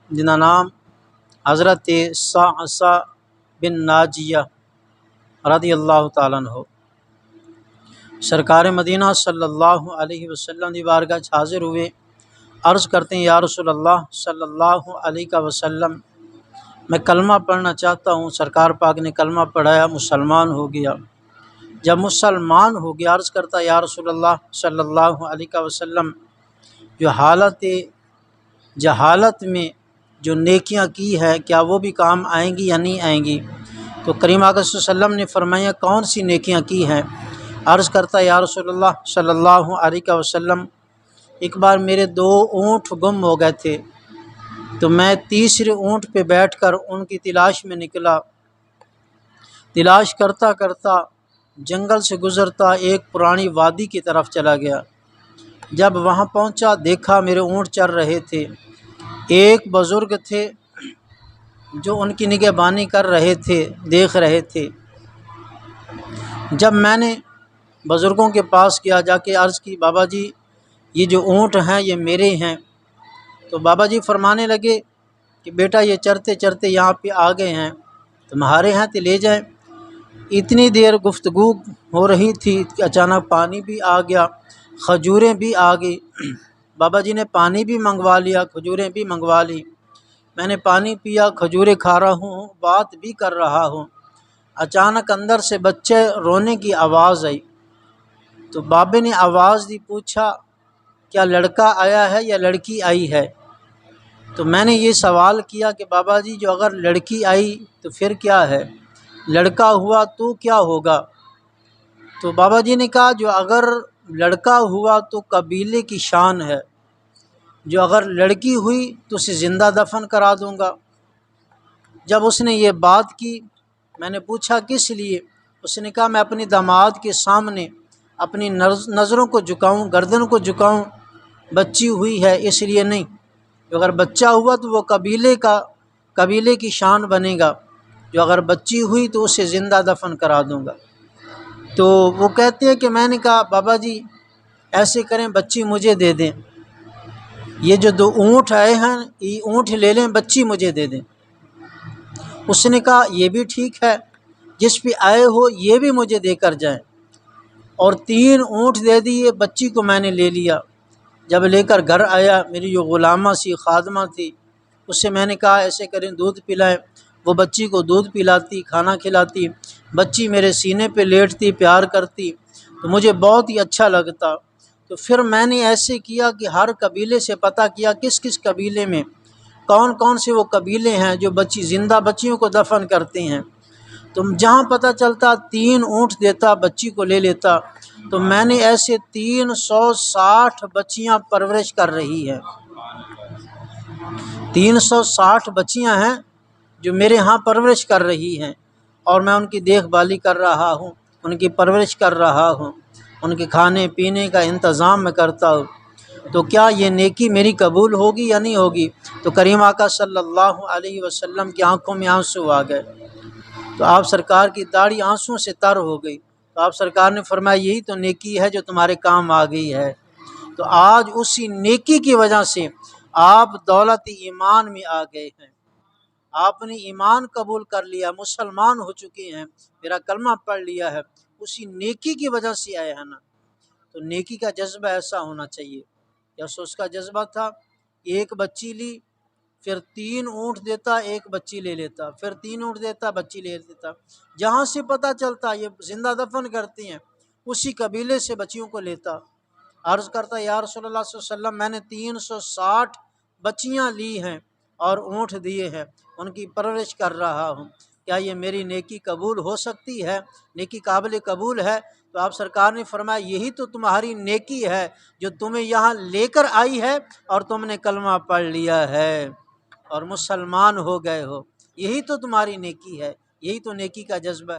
जिनका नाम हज़रत साअसा बिन नाजिया रदी अल्लाह ताला अन्हु सरकार मदीना सल्लल्लाहु अलैहि वसल्लम की बारगाह च हाज़िर हुए। अर्ज़ करते हैं, या रसूल अल्लाह सल्लल्लाहु अलैहि वसल्लम, मैं कलमा पढ़ना चाहता हूँ। सरकार पाक ने कलमा पढ़ाया, मुसलमान हो गया। जब मुसलमान हो गया, अर्ज़ करता, या रसूल अल्लाह सल्लल्लाहु अलैहि वसल्लम, जो हालत जहालत में जो नेकियां की है क्या वो भी काम आएंगी या नहीं आएंगी? तो करीम आका सल्लल्लाहु अलैहि वसल्लम ने फरमाया, कौन सी नेकियां की हैं? अर्ज़ करता, या रसूलल्लाह सल्लल्लाहु अलैहि वसल्लम, एक बार मेरे 2 ऊँट गुम हो गए थे, तो मैं तीसरे ऊँट पे बैठकर उनकी तलाश में निकला। तलाश करता करता जंगल से गुज़रता एक पुरानी वादी की तरफ चला गया। जब वहाँ पहुँचा, देखा मेरे ऊँट चर रहे थे। एक बुज़ुर्ग थे जो उनकी निगहबानी कर रहे थे, देख रहे थे। जब मैंने बुज़ुर्गों के पास गया, जाके अर्ज़ की, बाबा जी ये जो ऊँट हैं ये मेरे हैं। तो बाबा जी फरमाने लगे कि बेटा ये चरते चरते यहाँ पे आ गए हैं, तुम्हारे हैं तो ले जाएं। इतनी देर गुफ्तगू हो रही थी कि अचानक पानी भी आ गया, खजूरें भी आ गई। बाबा जी ने पानी भी मंगवा लिया, खजूरें भी मंगवा ली। मैंने पानी पिया, खजूरें खा रहा हूँ, बात भी कर रहा हूँ। अचानक अंदर से बच्चे रोने की आवाज़ आई। तो बाबे ने आवाज़ दी, पूछा क्या लड़का आया है या लड़की आई है? तो मैंने ये सवाल किया कि बाबा जी जो अगर लड़की आई तो फिर क्या है, लड़का हुआ तो क्या होगा? तो बाबा जी ने कहा, जो अगर लड़का हुआ तो कबीले की शान है, जो अगर लड़की हुई तो उसे ज़िंदा दफन करा दूंगा। जब उसने ये बात की, मैंने पूछा किस लिए? उसने कहा, मैं अपनी दामाद के सामने अपनी नज़रों को झुकाऊं, गर्दन को झुकाऊं, बच्ची हुई है इसलिए नहीं। जो अगर बच्चा हुआ तो वो कबीले की शान बनेगा, जो अगर बच्ची हुई तो उसे ज़िंदा दफन करा दूंगा। तो वो कहते हैं कि मैंने कहा, बाबा जी ऐसे करें, बच्ची मुझे दे दें। ये जो 2 ऊँट आए हैं, ये ऊँट ले लें, बच्ची मुझे दे दें। उसने कहा, ये भी ठीक है, जिस पे आए हो ये भी मुझे देकर जाएं। और 3 ऊँट दे दिए, बच्ची को मैंने ले लिया। जब लेकर घर आया, मेरी जो ग़ुलामा सी खादमा थी, उससे मैंने कहा ऐसे करें, दूध पिलाएं। वो बच्ची को दूध पिलाती, खाना खिलाती, बच्ची मेरे सीने पे लेटती, प्यार करती, तो मुझे बहुत ही अच्छा लगता। तो फिर मैंने ऐसे किया कि हर कबीले से पता किया किस किस कबीले में कौन कौन से वो कबीले हैं जो ज़िंदा बच्चियों को दफन करते हैं। तो जहाँ पता चलता 3 ऊँट देता, बच्ची को ले लेता। तो मैंने ऐसे 360 बच्चियाँ परवरिश कर रही हैं। 360 बच्चियाँ हैं जो मेरे यहाँ परवरिश कर रही हैं, और मैं उनकी देखभाली कर रहा हूँ, उनकी परवरिश कर रहा हूँ, उनके खाने पीने का इंतज़ाम मैं करता हूँ। तो क्या ये नेकी मेरी कबूल होगी या नहीं होगी? तो करीम आका सल्लल्लाहु अलैहि वसल्लम की आंखों में आंसू आ गए। तो आप सरकार की दाढ़ी आंसुओं से तर हो गई। तो आप सरकार ने फरमाया, यही तो नेकी है जो तुम्हारे काम आ गई है। तो आज उसी नेकी की वजह से आप दौलत ईमान में आ गए हैं, आपने ईमान कबूल कर लिया, मुसलमान हो चुके हैं, मेरा कलमा पढ़ लिया है, उसी नेकी की वजह से आए हैं ना। तो नेकी का जज्बा ऐसा होना चाहिए। यसूस का जज्बा था, एक बच्ची ली, फिर 3 ऊँट देता, एक बच्ची ले लेता, फिर 3 ऊँट देता, बच्ची ले लेता। जहाँ से पता चलता ये ज़िंदा दफन करते हैं, उसी कबीले से बच्चियों को लेता। अर्ज़ करता, या रसूलल्लाह सल्लल्लाहु अलैहि वसल्लम, मैंने 360 बच्चियाँ ली हैं और ऊँट दिए हैं, उनकी परवरिश कर रहा हूँ। क्या ये मेरी नेकी कबूल हो सकती है? नेकी काबिल कबूल है? तो आप सरकार ने फरमाया, यही तो तुम्हारी नेकी है जो तुम्हें यहाँ लेकर आई है, और तुमने कलमा पढ़ लिया है और मुसलमान हो गए हो। यही तो तुम्हारी नेकी है, यही तो नेकी का जज्बा।